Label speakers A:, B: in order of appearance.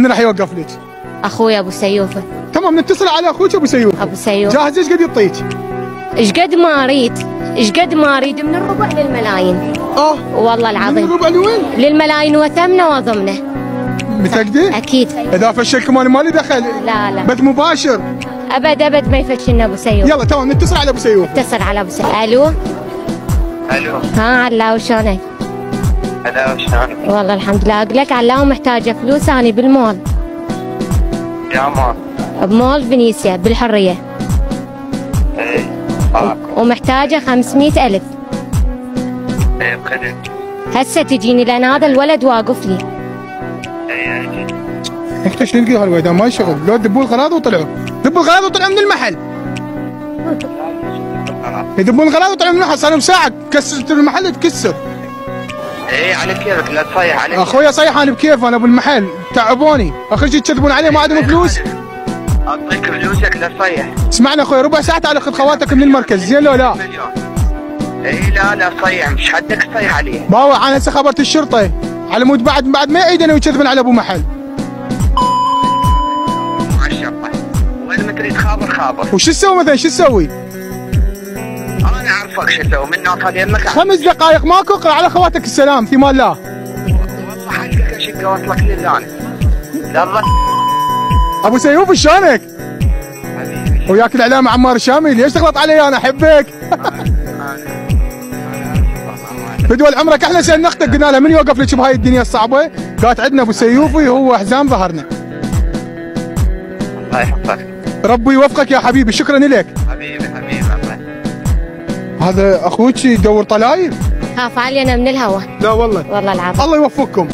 A: من راح يوقف لك؟
B: اخوي ابو سيوفه.
A: تمام نتصل على اخوك ابو سيوفه.
B: ابو سيوفه
A: جاهز ايش قد يعطيك؟
B: ايش قد ما اريد، ايش قد ما اريد، من الربع للملايين. والله العظيم.
A: من الربع لوين؟
B: للملايين وثمنه وضمنه.
A: متأكدة؟
B: اكيد.
A: اذا فشلكم انا مالي دخل.
B: لا
A: بث مباشر.
B: ابد ما يفشلنا ابو سيوفه.
A: يلا تمام نتصل على ابو سيوفه.
B: اتصل على ابو سيوفه. الو. ها علاء وشلونك؟
C: هلا وشلونك؟
B: والله الحمد لله. اقول لك علاء محتاجه فلوس اني بالمول.
C: يا مول؟
B: بمول فينيسيا بالحريه.
C: ايه
B: ومحتاجه 500,000.
C: ايه بخير.
B: هسه تجيني لان هذا الولد واقف لي.
C: ايه اجي.
A: اختي ايش نلقي هالولد ما يشغل، لو دبوا الغراض وطلعوا، دبوا الغراض وطلعوا من المحل. يدبون الغراض وطلعوا من المحل، صار لهم ساعه كسرت المحل تكسر.
C: ايه على كيفك لا تصيح علي.
A: اخويا صيح انا بكيف، انا بالمحل تعبوني، اخر شيء تكذبون عليه ما عندهم فلوس.
C: اعطيك فلوسك لا تصيح.
A: اسمعنا اخويا ربع ساعه تعال خذ خواتك من المركز زين لو لا؟
C: اي لا تصيح، مش حدك تصيح عليه.
A: باوع انا هسه خبرت الشرطه على مود بعد ما يعيدنا ويكذبون على ابو محل.
C: مع الشرطه وين ما تريد خابر.
A: وش تسوي مثلا شو تسوي؟
C: انا اعرفك شو اسوي من ناطر يمك.
A: 5 دقائق ماكو اقرا على خواتك السلام في مال الله.
C: والله حقك اشقه واصلك للان. يلا
A: ابو سيوف شلونك؟
C: حبيبي.
A: وياك الاعلام عمار الشامي ليش تغلط علي انا احبك؟ بدول عمرك احنا سالنا اختك قلنا لها من يوقف لك بهاي الدنيا الصعبه؟ قالت عندنا ابو سيوفي هو حزام ظهرنا.
C: الله يحفظك.
A: ربي يوفقك يا حبيبي شكرا لك.
C: حبيبي الله.
A: هذا اخوك يدور طلايل؟
B: خاف علي انا من الهوى.
A: لا والله.
B: والله العظيم.
A: الله يوفقكم.